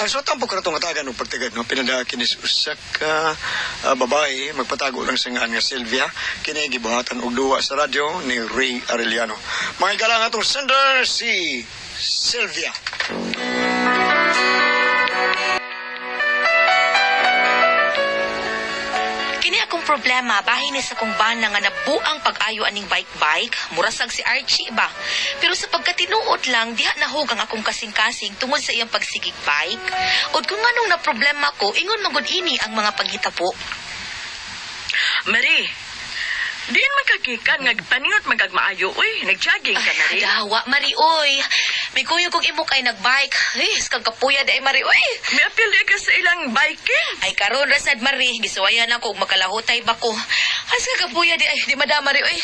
So tampo ka na itong atagan ng pagtagad, no? Pinada kinis usak babae, magpatago lang sa nga Sylvia, kinigibuhatan og duwa sa radyo ni Ray Arellano. Mga ikalang atong sender, si Sylvia. Kini akong problema, bahin ni sa kong bana nga nabuang pag-ayo aning bike-bike, murasag si Archie ba? Pero sa pagkatinuod lang, diha nahog ang akong kasing-kasing tungod sa iyang pagsigig bike. Od kung anong na problema ko, ingon magud ini ang mga panghitabo. Marie, diin magkakikan nga paningot magagmaayo, uy, nag-jogging ka na rin. Dawa, Mari, oy. May kuyo kong imok ay nagbike. Ay, skag kapuya da ay Mari, oy. May apil di ka sa ilang biking. Ay karon rasad Mari, gisuwayan ako ug makalahutay ba ko. Haskag kapuya di ay di madama Mari, oy.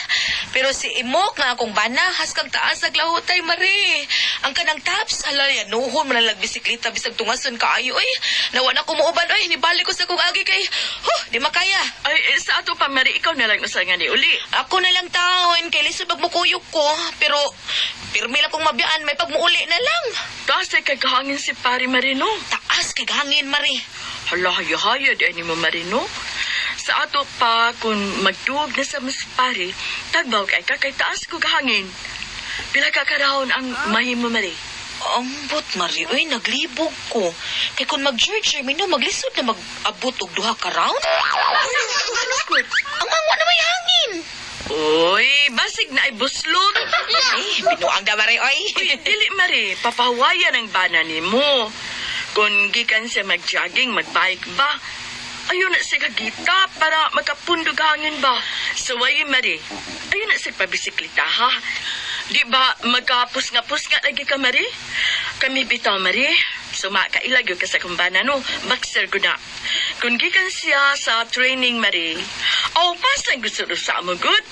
Pero si imok nga akong bana, haskag taas ag lahutay Mari. Ang kanang taps, hala yan, nuhon man lang bisikleta bisag tungason kaayo, oy. Nawa na ko muuban, oy, nibalik ko sa kong agi kay, di makaya. Ay, sa ato pa, Marie, ikaw na lang nasa nga ni uli. Ako na lang taon, kay lisod magmukuyok ko. Pero, pirmi lang kong mabiyaan, may pagmuuli na lang. Taas ay kagahangin si Pari Marino. Taas kay hangin, Mari. Hala, haya-haya di ni mo Marino. Sa ato pa, kung magtuog na sa mas Pari, tagbaw kay kakay taas ko kahangin. Pila ka karahon ang mahimo, Marie? Ambot, Mari. Uy, naglibog ko. Kay kung mag-George, may na maglisod na mag-abot og duha ka round. Ang angwa na may hangin. Uy, basig na ay buslot. Ay, binuang da, Mari. Uy. Uy, dili, Marie, papahawayan ang bana ni mo. Kung gikan siya mag-jogging, mag-bike ba, ayun na siya kagita para magkapundog hangin ba. So, ay, Marie, ayun na siya pabisiklita, ha? Di ba magkapus nga lagi ka, Marie? Kami bitaw, Marie. Sumakailag yung ka sa kumbana, no? Boxer ko na. Kung gikan siya sa training, Marie, pasang gusto sa mo, good.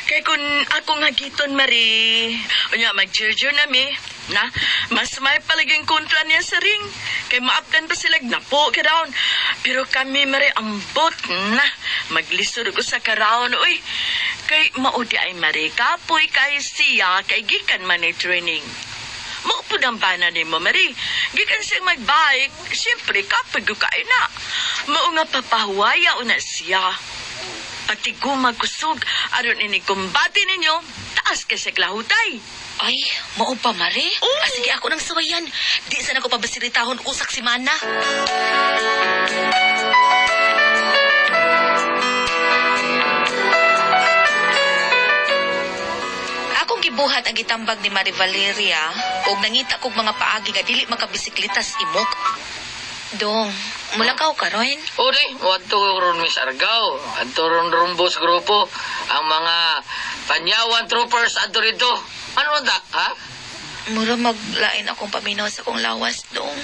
Kaya kung akong hagiton, Marie, unya mag-jerjo na mi, na, mas may palaging kontra niya sa ring. Kaya maaptan pa sila, napo ka down. Pero kami, Marie, ambot na. Maglisod ko sa karaon, uy. Kay maudi ay Marie, kapoy kay siya, kay gikan man ay training. Maupod ang bana ni mo, Marie. Gikan siyang mag-bike, siyempre kapoy ko kain na. Mao nga papahuwaya na siya. Pati gumagusog, aron ini kumbati ninyo, taas ka siya klahutay. Ay, mao pa, Mari? Oo. Sige, ako nang sawayan. Di sana ko pabasiritahon usak si Mana. Akong gibuhat ang gitambag ni Mari Valeria ug nangita kog mga paagi nga dili makabisikletas imok. Dong, mulakaw ka ron? Uri, wadto ron Miss Argao. Adto ron rumbos grupo. Ang mga Panyawan troopers adto rito. Ano da, ha? Mura maglain akong paminaw sa akong lawas, dong.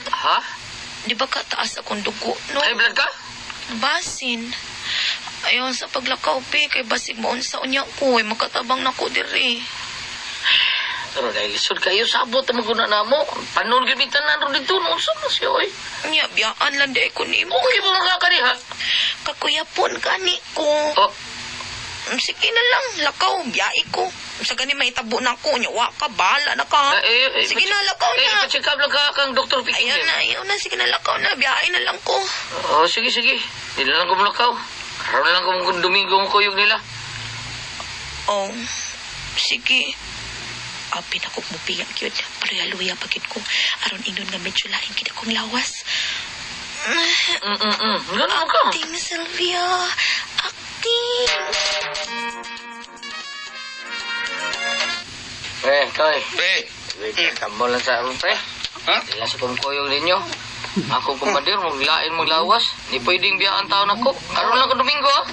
Ha? Di ba kataas akong dugo, no? High blood ka? Basin. Ayon sa paglakaw, pe, kay basig mo unsa unya ko, makatabang na ko diri. Pero dahil lisod kayo, sabot na maguna na mo. Panon gamitan na ron dito. Nung saan na siya, oy? Nya, biyaan lang di ko ni mo. Okay mo makakari, ha? Kakuyapon gani ko. Oh, Sige na lang, lakaw, biyai ko. Sa gani may tabo na ko, nya, wa ka, bala na ka. Sige na, lakaw na. check up lang ka kang Dr. Piking. Ayaw na, sige na, lakaw na, biyai na lang ko. Oh, sige. Hindi na lang kumulakaw. Karoon na lang kung Domingo mo kuyog nila. Oh, sige. Apin ako mupiyak yun. Paluya-luya pagit ko. Aron inon nga medyo laing kita kong lawas. Ganun ka. Acting, Sylvia. Acting. Pre, toy. Pre, Wait, kamo lang sa aron, pre. ha? Dila sa kumkuyog ninyo. Ako kumadir, maglain maglawas. Di pwedeng biyaan taon ako. Karoon lang ka Domingo, ha?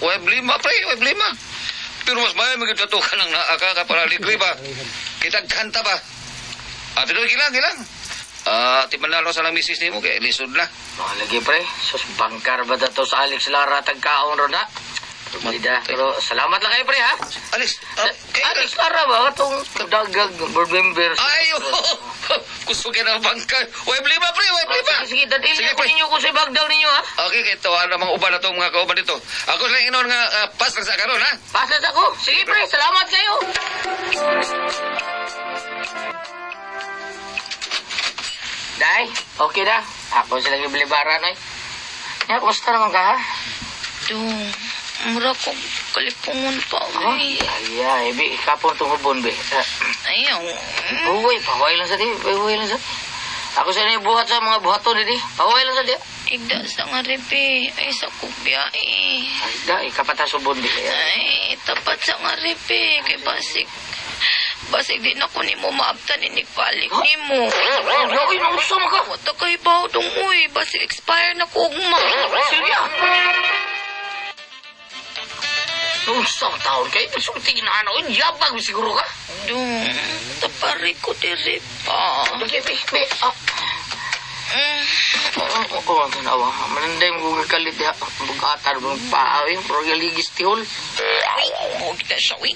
Web 5, pre, Web 5. Pero mas bayan magkatutukan ng naaka para ligri ba? Kita kanta ba? Pero gilang. Di manalo sa lang misis ni mo, kaya lisod na. Lagi, pre. Sus, bangkar ba to sa Alex Lara tagkaon ron, ha? Pero salamat lang kayo, pre, ha? Alis, Alex Lara ba? Itong kadagag board members. Ay, gusto ka ng bangkay. Web 5, pre, Web 5. Sige, dadin Sige, ako pre. ninyo ko sa bagdaw ninyo, ha? Okay, ito, mga uban na itong mga kauban dito. Ako lang inon nga pas lang sa karon, ha? Pasas ako. Sige, pre. Salamat kayo. Day, okay na. Ako sila gibilibaran, ay. Ya, kumusta naman ka, ha? Dong, mura ko kalipungon pa, Oh, uy. ay, bi, kapon tungubon, bi. Ayaw. Uy, pahuay lang sa di, pahuay lang sa di. Ako sa buhat sa mga buhaton, di. Pahuay lang sa di. Igda sa nga ripi. Ay, sa kubya eh. Ay, day, kapatasubon, di. Ay, tapat sa nga ripi. Kay basig. Basig di na ko ni mo maabtan inigpalik ni mo. Lagi na gusto mo ka. Wata kay baw dong uy. Basig expire na ko ugma. Silvia! Noong isang taon kayo, tingin na ano, yabag mo siguro ka. Dong, tapari ko diri pa. Lagi, bi, Oo, manawa. Mananday mo gagalit ya. Bugatan mo paawi. Pero galigis tihol. Uy, kita siya uy.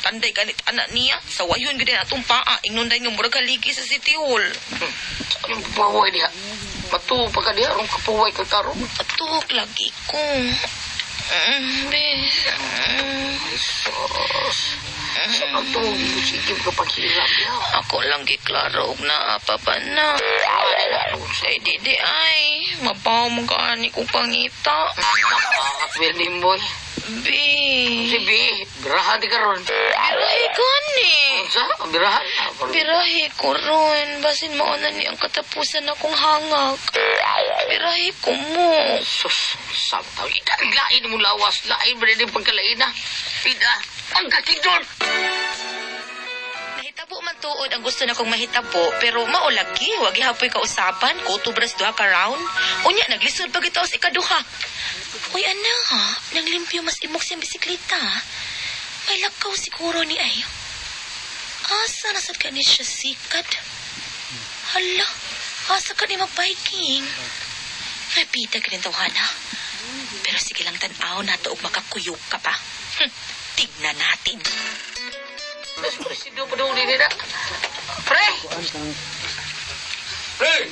Tanday ganit anak niya. Sa wayon gede na itong paa. Inunday nga murag haligi sa City Hall. Anong papuway diha? Matu pa ka diha. Anong kapuway ka karoon? Atuk lagi ko. Be. Sos. Saan ang ito? Sige ka paghirap ya. Ako lang giklaro og na apa ba na. Say didi ay. Mapaw mo ka ani kong pangita. Nakakatwil ni Moy. Be. Si Bi, birahan di karoon. Birahe gani. Sa? Birahan? Birahe ko ron. Basin mo na ni ang katapusan akong hangag. Birahe ko mo. Sus, samtaw. Ikan lain mo lawas. Lain ba rin yung pagkalain na? Pida, ang kakidon. Nahitabo man tuod ang gusto na kong mahitabo, pero maulagi, wag ihapoy kausapan, kutubras duha ka round. Unya, naglisod pag ito sa ikaduha. Uy, ana, nang limpyo mas imok siyang bisikleta. May lakaw siguro ni Ayo. Asa nasad ka ni siya sikat? Hala, asa ka ni mag-biking? May pita ka rin tawhana. Pero sige lang tanaw na to og makakuyog ka pa. Tignan natin. Mas presido pa daw din na. Pre! Hey!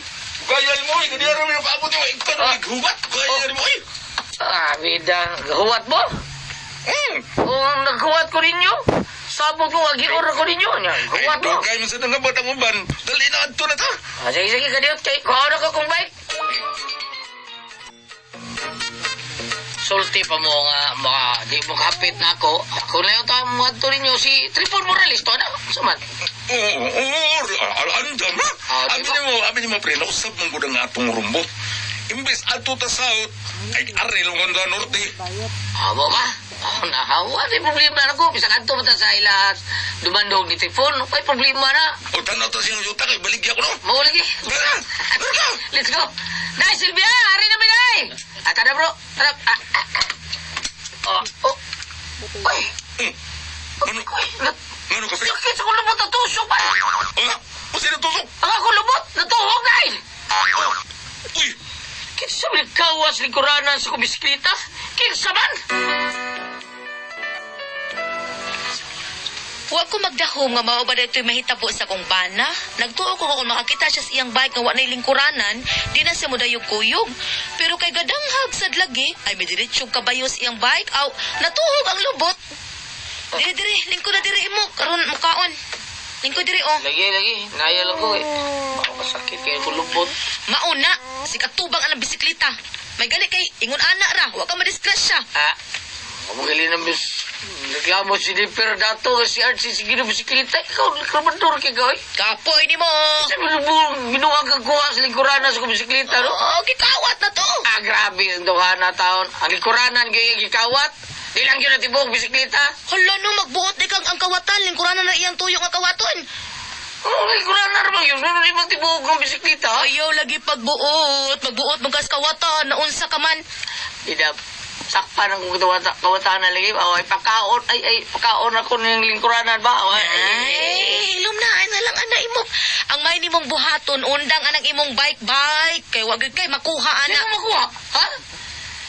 Gayal mo, hindi rin mo yung kaabot mo. Ikaw na naghubat. Gayal mo, eh. Bida, gahuwat mo? Kung naghuwat ko ninyo, sabog ko, agi-ora ko ninyo. Gahuwat mo. Kayo mo sa nangabat ang uban. Dali na ato na ta. Sige, kadiot kay kuha na ko kung bike. Sulti pa mo nga, di mo kapit na ako. Ako na yung tama mo ato ninyo, si Tripon Morales to na. Saman. Oo, andam na. Diba? Amin mo, pre, nausap ng gudang atong rumbo. Imbes ato ta south, ay aril ng ganda norte. Amo ka? Nahawa, di problema na ko. Bisa kanto mo ta sa ilas. Dumandog ni Tripon, may problema na. O tanaw ta siyang yuta, kay baligya ko no. Mau lagi. Let's go. Nay, Silvia, hari na ba, Nay? Tada, bro. Tada. Oh. Uy. Ano? Ano ka, pre? Sakit sa kulubot na tusok pa. O sino tusok? Ang kulubot, natuhog, Nay. Uy! Kinsa man kawas lingkuranan sa kumbisikleta? Kinsa man? Wa ko magdahom nga mao ba dito'y mahitabo sa kong bana. Nagtuo ko kung makakita siya sa iyang bike nga wa nay lingkuranan, di na siya mudayog-kuyog. Pero kay gadanghag sad lagi, ay may diretsong kabayo sa iyang bike, aw natuhog ang lubot. Diri, lingko na diri imo, karon mukaon. Lingko diri oh. Lagi. Naya lang ko eh. Masakit kayo kulubot. Mauna, si katubang ang bisikleta. May gali kay ingon ana ra, wa ka madisgrasya. Magali na mis. Reklamo si Dipper dato si Archie sige na bisikleta. Ikaw, reklamandor kay gawin. Kapoy ni mo. Sabi mo, binuang kagkuha sa lingkuranan sa bisikleta, no? Oh, gikawat na to. Grabe ang duhana taon. Ang lingkuranan kayo gikawat. Di lang yun natibok bisikleta. Hala no, magbuot di kang ang kawatan, lingkuranan na iyang tuyok ang kawaton. Lingkuranan naman yun. Ano di magtibok ang bisikleta? Ayaw lagi pagbuot. Magbuot mong kawatan, naunsa ka man. Idap. Sakpan ang kawatan na lagi. Ay, pakaon. Ay, pakaon ako ng lingkuranan ba? Ay, ilumnaan na lang anak imong. Ang may nimong buhaton, undang anang imong bike. Kay wag gyud kay makuha Ano anak. makuha? Ha?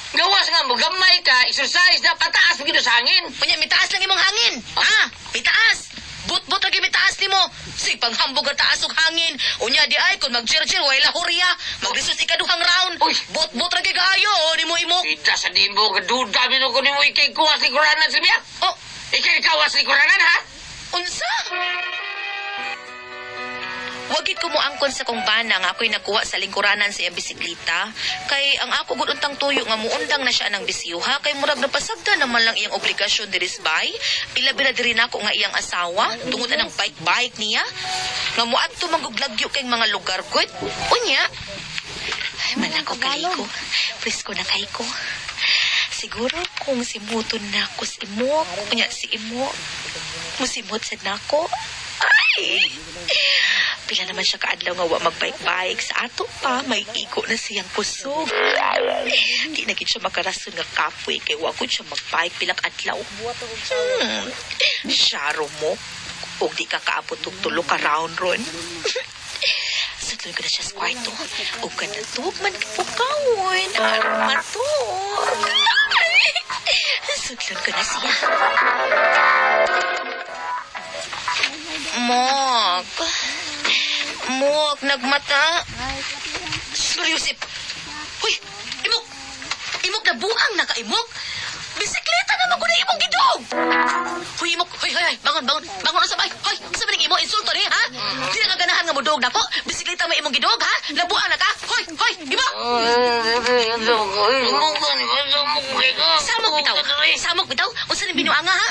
Gawas nga mo, gamay ka, exercise na pataas mo sa hangin. Unya, mitaas lang imong hangin. Ha? Mitaas. But lagi mitaas nimo. Sig panghambog ang taas og hangin. Unya di ay kun mag-cheer-cheer way lahurya. Magdisus ikaduhang round. Uy. But lagi kaayo nimo imok. Ita sa dimbo, gaduda mo ko ni mo ikay kuwas ni kuranan Silvia. Oh, Ikay kawas ni kuranan, ha? unsa? Wagit ko ko moangkon sa kong bana nga ako'y nakuha sa lingkuranan sa iyang bisikleta. Kay ang ako gud untang tuyo nga muundang na siya ng bisyuha kay murag napasagda naman lang iyang obligasyon diris bay. Ilabi na diri nako nga iyang asawa tungod anang bike niya. Nga muadto manguglagyo kay mga lugar gud. Unya. Ay man ako kaliko. Presko na kay ko. Siguro kung simuton na ako si Imo, kunya si Imo, musimot sa nako. Ay! Pila naman siya kaadlaw nga wa magbike-bike. Sa ato pa, may iko na siyang kusog. Di na gid siya makarason nga kapoy kay wa ko siya magbike pilang adlaw. Syaro mo. O di ka kaabot og tulo ka round ron. Sudlon ko na siya sa kwarto. O kanatog man kapukawon. Aromatog. Sudlon ko na siya. Mok, nagmata. Suryusip. Huy, imok na buang na ka, imok. Bisikleta naman ko na imong gidog. Huy, imok, huy, bangon na sabay. Huy, sabi ng imo, insulto ni, ha? Di na kaganahan nga mo dog na ko. Bisikleta mo imong gidog, ha? Labuang na ka. Huy, imok. Samok bitaw. Unsa ni binuanga, ha?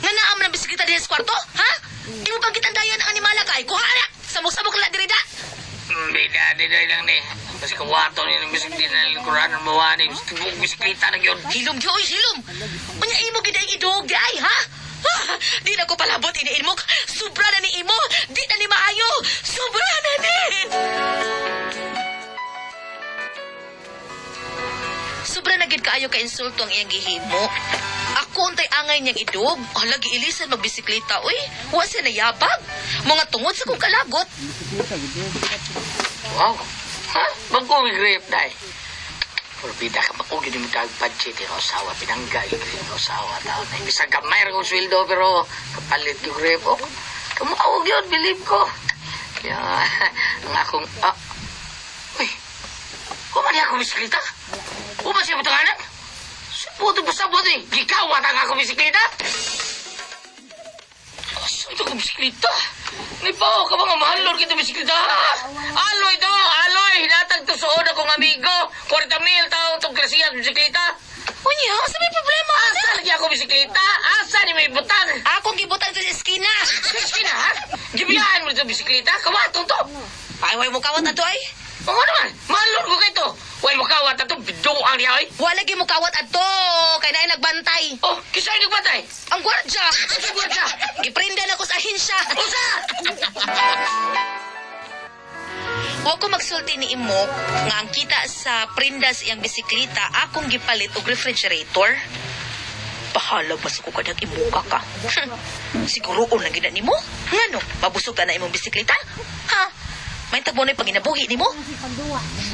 Nga naam na bisikleta diha sa kwarto, ha? Imo bang kitandayan ang animala ka? Kuha na! Samok-samok lang diri da! Bida lang ni. Kasi kawato niya ng bisikleta na lingkuran ng mawani. Bisikleta na yun. Hilom, Joy, hilom! Unya imo giday idog, di ay, ha? Di na ko palabot iniin mo. Sobra na ni imo. Di na ni maayo. Sobra na ni. Sobra na gid kaayo ka insulto ang iyang gihimo. Ako untay angay niyang idog. Lagi ilisan magbisikleta, uy. Wa siya nayabag. Mga tungod sa kong kalagot. Wow. Ha? Magkumigrip, day. Porbida ka makugin yung tagpadsit yung asawa. Pinangga yung asawa. Bisa gamay rin kong sweldo pero kapalit yung grip. Oh, kamuawag yun, believe ko. Kaya, ang akong... Uy, kumali ako bisikleta? Uma siya matanganan? Puto ba sabot eh? Gikawat ang ako bisikleta? Saan ito ko bisikleta? Nipaw ka mga mahalor kita bisikleta? Aloy to! Aloy! Hinatag to soon akong amigo. 40,000 tao itong klasiyang bisikleta. Unya, sa may problema? Asa lagi ako bisikleta? Asa ni may butang? Akong gibutang sa eskina. Sige na, ha? Gibiyahan mo ito bisikleta? Kawatong to. Ay, way mo kawat ato ay. O ano man? Mahalor ko kayo to. Way mo kawat na to. Bidoang niya ay. Wala gi mo kawat ato. Kay na nagbantay. Oh, kisay nagbatay. Ang gwardya. Sa gwardiya. Giprinda na ko sa ahensya. Usa! Huwag ko magsulti ni Imok nga ang kita sa prindas iyang bisikleta akong gipalit og refrigerator. Bahala ba sa kukadag imuka ka? Siguro na gina ni mo? Ngano? Mabusog ka na imong bisikleta? Ha? May tagbo na yung panginabuhi ni mo?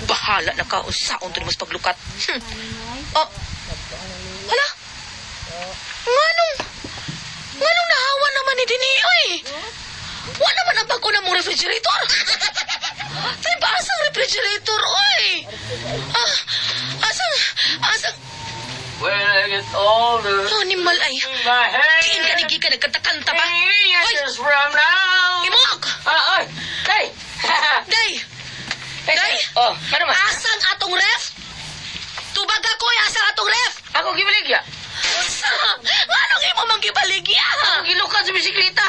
Bahala na ka. Unsaon to ni mas paglukat. Oh. Hala? Nganong nahawa naman ni Dini, oy? Wala naman ang bago na mong refrigerator. Tay ba asang refrigerator, oy? Asang... When I get older, Animal ay. my head Kiin ka nigi ka nagkatakanta ba? years from now. Imok! Ay! Day! Day! Day! Oh, ano man? Asang atong ref? Tubag ako asang atong ref? Ako gibaligya. Anong imo mang gibaligya? Ako gilukan sa bisikleta.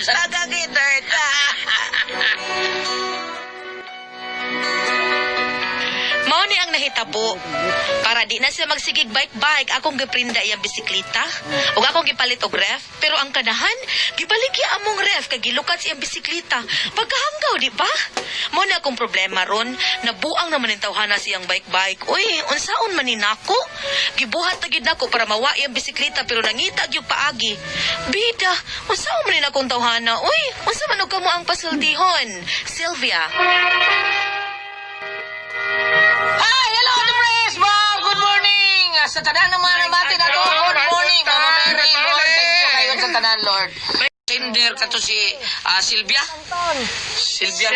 Nagagitar ka. Mao ni ang nahitabo. Para di na siya magsigig bike akong giprinda iyang bisikleta ug akong gipalit og ref, pero ang kanahan gibaligya among ref kay gilukat sa iyang bisikleta. Pagkahanggaw di ba? Mao na akong problema ron, nabuang naman ang tawhana sa iyang bike. Uy, unsaon man ni nako? Gibuhat na gid nako para mawa iyang bisikleta pero nangita gyud paagi. Bida, unsaon man ni nakong tawhana? Uy, unsa man og kamo ang pasultihon? Sylvia. Hi! Hello, the press! Bob! Good morning! Sa tanan naman natin ako. Good morning, Mama Mary. Lord, thank you kayo sa tanan, Lord. Tinder ka to si Sylvia? Sylvia?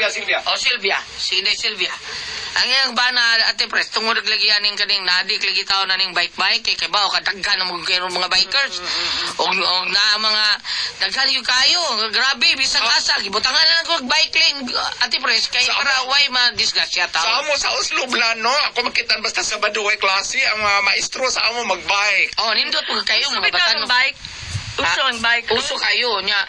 Sylvia? Oh, Sylvia. Sino Sylvia? Ang iyang bana, ate pres, tungod lagi aning kaning nadik lagi tao na ning bike-bike, kay bawo kadaghan na mga bikers. Og na mga daghan yung kayo, grabe, bisag asa, gibutangan na lang ko bike lane, ate pres, kay para way ma-disgrasya Sa tao. amo sa Oslo no, ako makitan basta sa Baduay klase ang mga maestro sa amo magbike. Oh, nindot po kayo Sabi mga ka batan. ang bike. Uso ang bike. Uso kayo nya.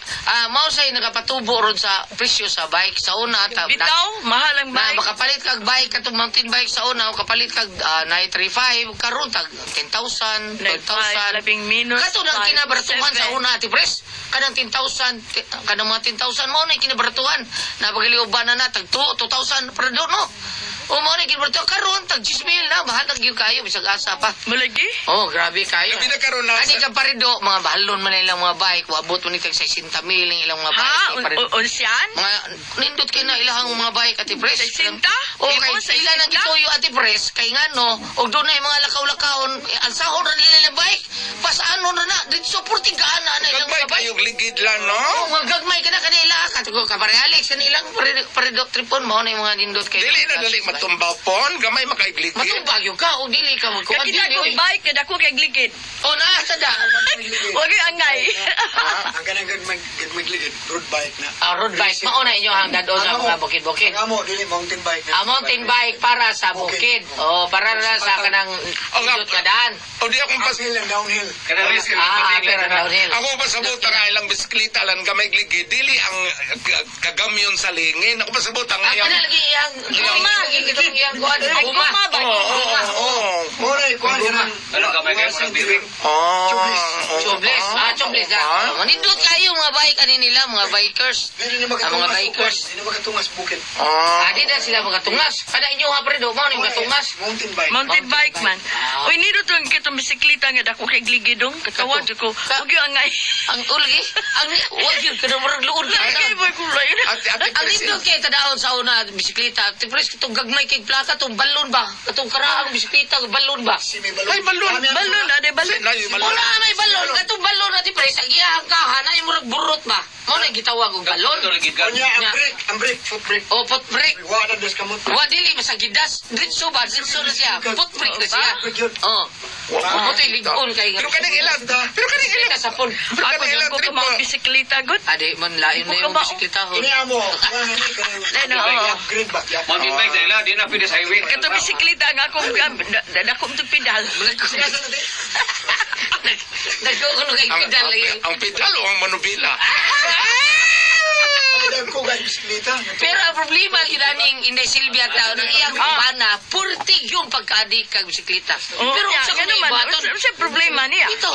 Mao say nagapatubo ron sa presyo sa bike sa una Bitaw, mahal ang na bike. makapalit kag bike katong mountain bike sa una o kapalit kag 935 karon tag 10,000 12,000 labing minus. kato nang kinabaratuhan sa una ati pres kanang 10,000 kanang mga 10,000 mo na kinabaratuhan na paglioban na tag 2,000 per do no o mo na kinabaratuhan karon tag 10,000 na bahalag gyud kayo bisag asa pa Malagi? oh grabe kayo Labi na karon na ani ka parido mga bahalon man ilang mga bike wabot mo ni tag 60,000 ilang mga Ha? bike parido Unsyan? mga nindot kay na ilahang mga bike ati pres. 60? O kay Imo, 60? ila nang gituyo ati pres kay ngano og doon ay mga lakaw-lakahon ang sahod na nila ng bike pasaano na na dito portigaan na ilang Kagbay mga bike. kayong ligid lang no. Oh, mga gagmay ka na kanila katugo ka pare Alex kanilang paridok tripon mo na yung mga nindot kay. Dili na dali matumbaw pon, gamay makaigligid. Matumbag yung ka o dili ka magkuha Kakita ko dili. bike, kada ko kay gligid. O na sada. Huwag yung angay. Ang kanang gagmagligid, road bike na. Road bike mao na inyo ang dado sa mga bukid-bukid. Ang amo, dili mountain bike na. Mountain bike para sa bukid. O para na sa kanang nindot ka daan. O di akong pas Uphill and downhill. Pero downhill. ako pasabot nga ilang bisikleta lang gamay gligid dili ang kagamyon sa lingin. Ako pasabot ang Ang ayang lagi yang guma, gitong yang kuan Ay, guma. guma ba? Oo. Muna ikuha ka ng... Ano ka, may kayo sa biring? Chobles, chobles ah. Manindot kayo mga bike ani nila, mga bikers. Dili na Ang mga makatungas. bikers. Dili na makatungas bukid. Adi na sila magatungas. Kada inyo ha predo mo ni magatungas. Mountain bike. Mountain bike man. Uy, nito itong kitong bisikleta nga dako kay gligidong. Katawad ko. Huwag yung angay. Ang ulgi, ang wag yun kada murag luod ka. Lagi boy kulay na. Ate Ang nindot kay tadaon sa una bisikleta. Tipres kitong gagmay kay plaka tong balon ba? Katong karaang bisikleta balon ba? Si may balon. Ay, balon. Balon, ade balon. Una may balon, katong balon na tipres ang iyang kahan ay murag burot ba? Mo na gitawag og balon. Kanya, ang brake, foot brake. O foot brake. Wala na dos kamot. Wa dili masagidas. Dritso ba? Dritso na siya. Foot brake na siya. Oh. Putoy ligon kay Pero kaning ilan pero kaning ilan Kita sa pun. Ako kaning yung ilan ko trip ka mga bisikleta, good. Ade man lain na yung Buka ba? bisikleta ho. Ini amo. Leno, oo. Upgrade ba? Mountain bike na ila, di na pwede sa highway. Kato bisikleta nga akong dako itong pedal. Nagkukuno kay pedal lagi. ang pedal o ang manubila. Ang ko guys bisikleta. Pero ang problema kinaning Inday Silvia tao nang iyang bana purtig yung pagkaadik kag bisikleta. Pero ya, sa kuno naman, ibaton. sa problema niya. Ito,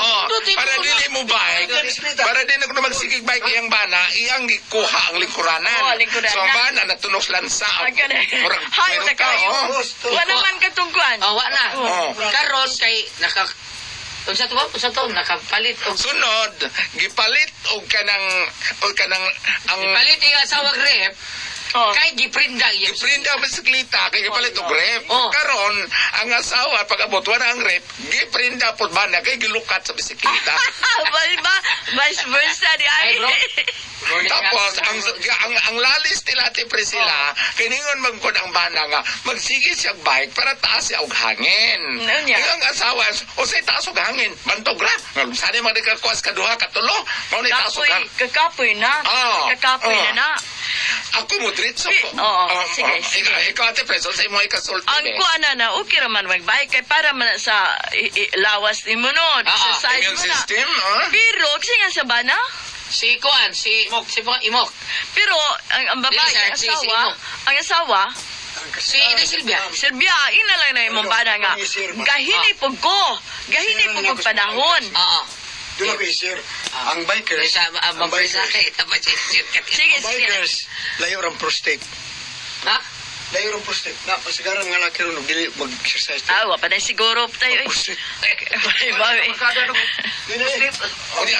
Para dili mo bike, para din ako na magsigig bike iyang bana, iyang gikuha ang lingkuranan. Oo, lingkuranan. So ang bana natunos lansa. Agad Murag hayo na meron ka, kayo. oh. Wala man katungkuan. Wa na. Oo. Karon kay unsa to ba? Unsa to nakapalit og Sunod, gipalit og kanang ang palit yung asawa grep Oh. kay giprinda yung giprinda ang bisikleta kay gipalit og rep. Oh. Karon ang asawa pag-abot wala ang rep, giprinda pod bana kay gilukat sa bisikleta. Ba? Vice versa di ay. Ay, bro. Tapos ang lalis nila ti Priscilla, kiningon magkod ang bana nga magsige siya bike para taas siya og hangin. Ano niya? Ang asawa, o say taas og hangin, bantog ra. Sana man kakuas kaduha katulo, mao ni taas og hangin. Kakapoy na. Oo. Kakapoy Oo. na na. Ako mo diretso Sige, ko. oo, sige, sige. Ikaw ate Preso, sa imo ikasulti. Ang kuan na, okay raman magbike kay para man sa lawas ni mo no. Exercise Immune mo na. system, ah? Pero, kasi nga sa bana, si Kuan, si Imok. pero ang babae, Dili, ang si asawa, Imok. ang asawa, Si Inday Silvia. Silvia, ina lang na imong bana nga. Gahini pug ko. Gahini pug kong panahon. Oo. Doon ako i-share. Ang bikers, Sa mabrisa kay tapos si Sige, ang sige. bikers, layo ram prostate. Ha? Layo ram prostate. Na, pasagaran nga laki rin, dili mag-exercise. Awa pa na siguro tayo. Prostate. Bawi. Dili.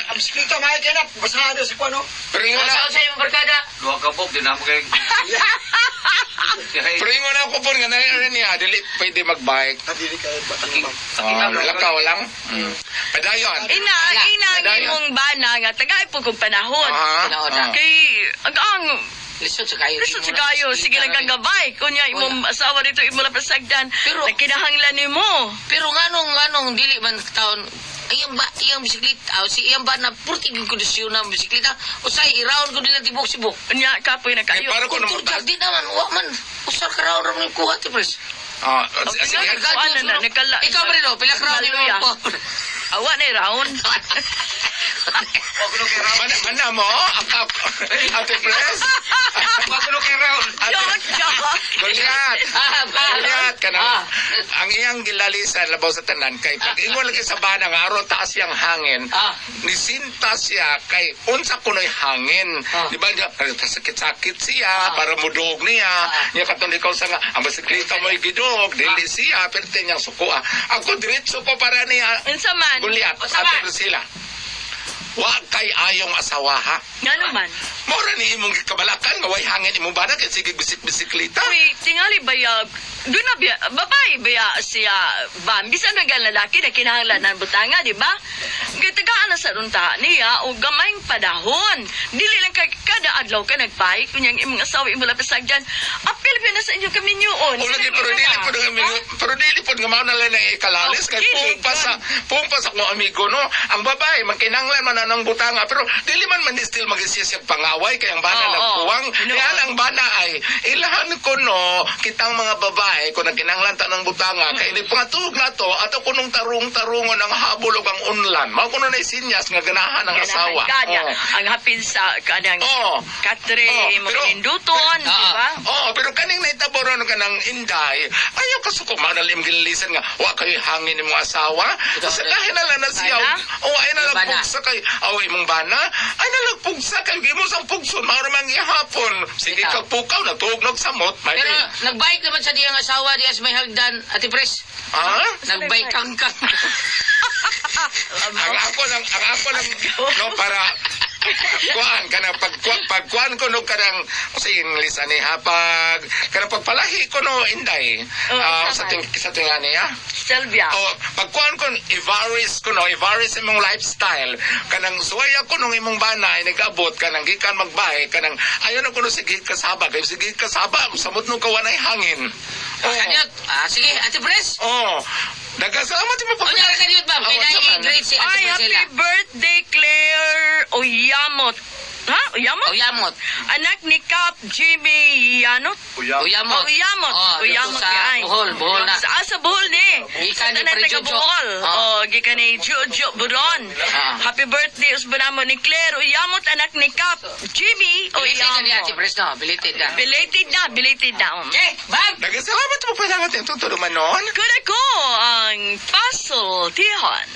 Ang bisikleta, mahal ka na. Basahado sa kwano. Pero ingon na, Sa imong barkada. Luwa ka po, di na mo kay... pero ingon na ako po nga na niya, dili pwede magbike. Dili ka ba? Lakaw lang. Padayon. Ina Padayon. imong bana nga tagay pug kong panahon. Ah, Tinaod na. Kay ang Lisod sa kayo. Gusto sa kayo, sige lang kang gabay. Kunya, imong asawa dito, imo lang pasagdan. Pero- Nakinahanglan ni mo. Pero nganong dili man taon iyang bisikleta, si iyang ba na purti yung kondisyon ng bisikleta, usay iraon ko nila tibok-sibok. Kunya, kapoy na kayo. para ko Kung naman turjak di naman, wa man, usar ka raon rin kuha, tipres. sige. Ano na, nakala- Ikaw ba rin, pila ka raon Hallelujah. mo. Awa na round. Mana mo? Ate Pres? Magulo kay Raul. Gulyat! Gulyat ka na. Ah. Ang iyang gilalisan, labaw sa tanan, kay pag ingon lagi sa bana nga aron taas yang hangin, Ah. nisinta siya kay unsa kunoy hangin. Ah. Di ba niya, sakit-sakit siya, para mudog niya. Niya katong ikaw sa nga, ang bisikleta mo'y gidog, dili siya, pero niyang suko. Ako diretso ko para niya, Unsa man? Gulyat, Unsa Ate man? Priscilla. Wa kay ayong asawa ha. Nga naman. Mora ni imong kabalakan nga way hangin imong bana kay sige bisikleta. Uy, tingali bayag. Doon na biya, babae baya siya, ba, bisan na lalaki na kinahanglan ng butanga, di ba? Gitagaan na sa runta niya, o gamayng padahon. Dili lang kada adlaw ka nagpahit, kunyang imong asawa, imong lapasag dyan. Apil pa na sa inyo kami nyoon. Ulo di pero dili pod nga mao na lang ikalalis Oh, kay dili, pumpa sa akong amigo no. Ang babae man kinahanglan man ng butanga pero dili man still magisisig pangaway kay ang bana Oo, nagpuwang. oo. Kaya ang bana ay ilahan ko no kitang mga babae kung nagkinahanglan ta ng butanga kay ni pangatug na to ato kunong tarungon ang habol ug ang unlan. Mao kuno na sinyas nga ganahan ng asawa. Kanya, Oo. ang hapin sa kanang Oo. katre, Oo, mo pero- ninduton, di ba? Oo, pero kaning naitaboron ka ng inday, ayaw ka suko manalim gililisan nga, wa kayo hangin ni mong asawa. Kasi dahil na lang na siya, Bana? o ay na lang Bana. pugsa kay, away mong bana, ay na lang pugsa kay, gimo sang pugson, mauro mang ihapon. Sige Ikaw. kag pukaw, natugnog sa mot, may Pero nagbike naman sa diyang asawa diya sa may hagdan, Ate Pres. Ha? Nagbike kang Ang ako lang, no, para, kuan kana pagkuan ko no kanang sa English ani ha kanang pagpalahi ko no inday sa tingani ha. Sylvia. O, pagkuhan ko, i-varis imong lifestyle. Kanang suwaya ko nung imong banay, nag-abot, kanang gikan magbahay, kanang ayaw na ko nung sige kasaba. Kaya sige kasaba, samot nung kawanay hangin. Kanyot. Sige, Ate Pres. Oo. Nagkasalamat yung O niya, kanyot, ma'am. Kaya i-grade si Ate Ay, Priscilla. happy birthday, Claire Oyamot. Ha? Oyamot? Oyamot. Anak ni Cap Jimmy Yanot. Uyamot. Uyamot. Oh, Uyamot dito sa kay. Bohol na. Sa Bohol ni. Gikan ni Sa Pre taga Jojo. Bohol. Oh. Gikan ni Jojo Buron. Happy birthday usbana mo ni Claire Uyamot, anak ni Cap Jimmy Bilited ka ni Ate Oyamot. Pres, no? Bilited ka. Belated na. Bag! Nagkasalamat mo pa lang atin. Tuturo man noon. Good ako ang puzzle, Tihon.